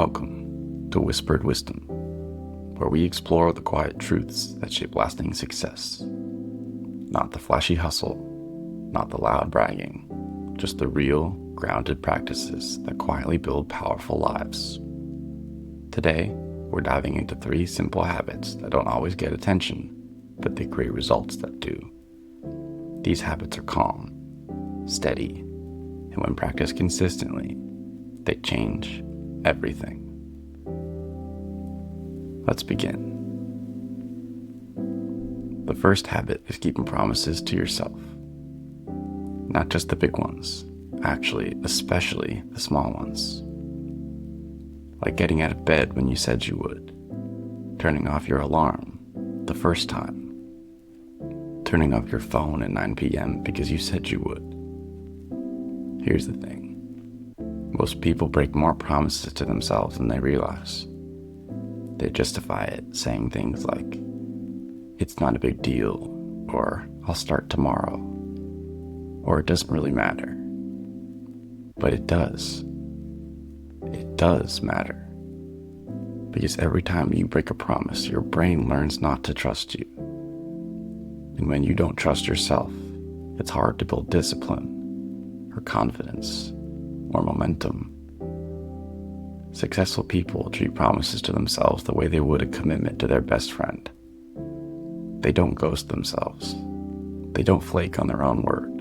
Welcome to Whispered Wisdom, where we explore the quiet truths that shape lasting success. Not the flashy hustle, not the loud bragging, just the real, grounded practices that quietly build powerful lives. Today, we're diving into 3 simple habits that don't always get attention, but they create results that do. These habits are calm, steady, and when practiced consistently, they change everything. Let's begin. The first habit is keeping promises to yourself. Not just the big ones, actually, especially the small ones. Like getting out of bed when you said you would, turning off your alarm the first time, turning off your phone at 9 p.m. because you said you would. Here's the thing. Most people break more promises to themselves than they realize. They justify it, saying things like, "It's not a big deal," or "I'll start tomorrow," or "It doesn't really matter." But it does. It does matter. Because every time you break a promise, your brain learns not to trust you. And when you don't trust yourself, it's hard to build discipline, or confidence, or momentum. Successful people treat promises to themselves the way they would a commitment to their best friend. They don't ghost themselves. They don't flake on their own word.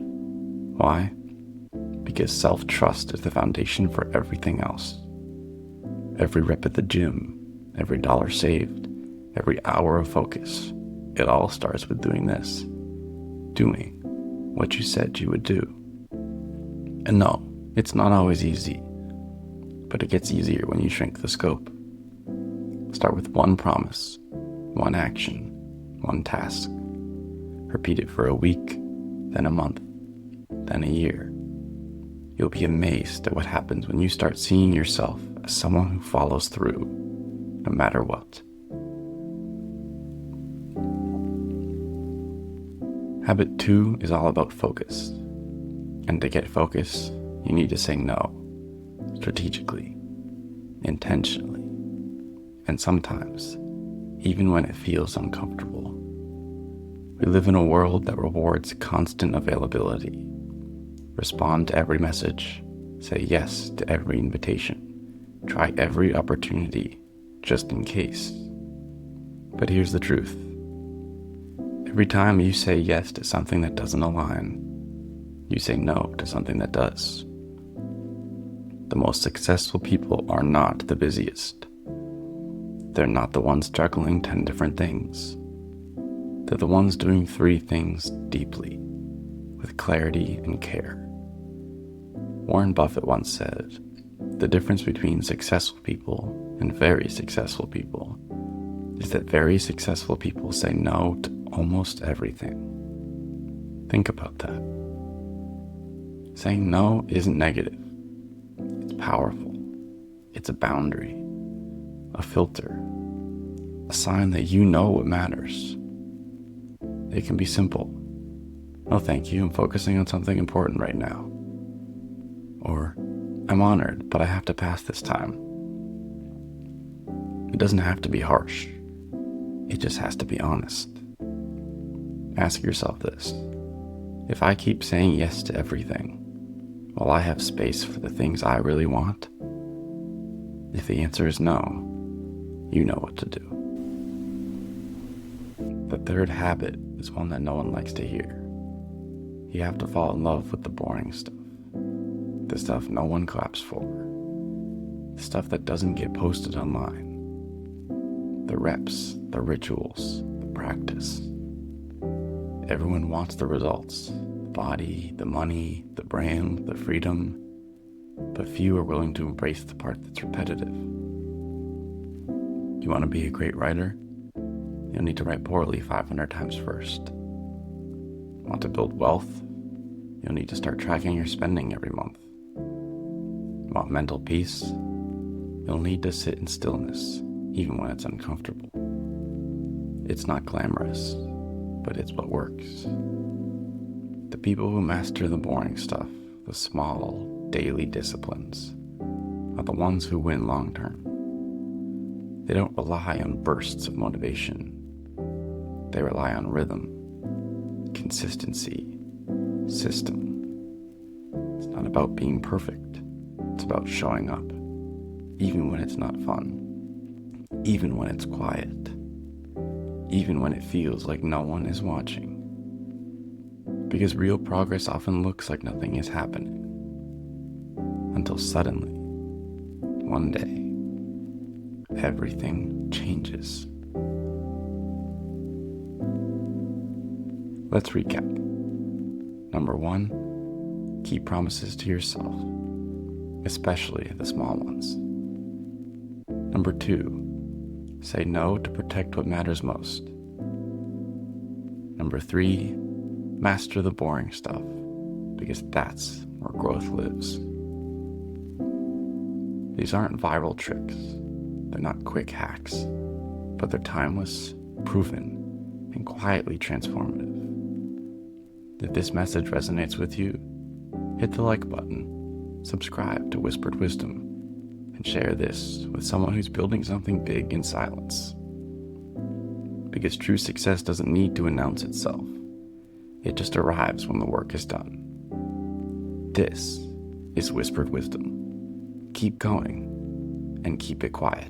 Why? Because self-trust is the foundation for everything else. Every rep at the gym, every dollar saved, every hour of focus, it all starts with doing this. Doing what you said you would do. And no, it's not always easy, but it gets easier when you shrink the scope. Start with one promise, one action, one task. Repeat it for a week, then a month, then a year. You'll be amazed at what happens when you start seeing yourself as someone who follows through, no matter what. Habit 2 is all about focus. And to get focus, you need to say no, strategically, intentionally, and sometimes, even when it feels uncomfortable. We live in a world that rewards constant availability. Respond to every message, say yes to every invitation, try every opportunity, just in case. But here's the truth. Every time you say yes to something that doesn't align, you say no to something that does. The most successful people are not the busiest. They're not the ones juggling 10 different things. They're the ones doing 3 things deeply, with clarity and care. Warren Buffett once said, "The difference between successful people and very successful people is that very successful people say no to almost everything." Think about that. Saying no isn't negative. It's powerful. It's a boundary, a filter, a sign that you know what matters. It can be simple. "No, thank you, I'm focusing on something important right now." Or, "I'm honored, but I have to pass this time." It doesn't have to be harsh. It just has to be honest. Ask yourself this. If I keep saying yes to everything, will I have space for the things I really want? If the answer is no, you know what to do. The third habit is one that no one likes to hear. You have to fall in love with the boring stuff. The stuff no one claps for. The stuff that doesn't get posted online. The reps, the rituals, the practice. Everyone wants the results. The body, the money, the brand, the freedom. But few are willing to embrace the part that's repetitive. You want to be a great writer? You'll need to write poorly 500 times first. Want to build wealth? You'll need to start tracking your spending every month. Want mental peace? You'll need to sit in stillness, even when it's uncomfortable. It's not glamorous, but it's what works. The people who master the boring stuff, the small, daily disciplines, are the ones who win long term. They don't rely on bursts of motivation. They rely on rhythm, consistency, system. It's not about being perfect. It's about showing up, even when it's not fun, even when it's quiet, even when it feels like no one is watching. Because real progress often looks like nothing is happening. Until suddenly, one day, everything changes. Let's recap. Number 1, keep promises to yourself, especially the small ones. Number 2, say no to protect what matters most. Number 3, master the boring stuff, because that's where growth lives. These aren't viral tricks. They're not quick hacks, but they're timeless, proven, and quietly transformative. If this message resonates with you, hit the like button, subscribe to Whispered Wisdom, and share this with someone who's building something big in silence. Because true success doesn't need to announce itself. It just arrives when the work is done. This is Whispered Wisdom. Keep going and keep it quiet.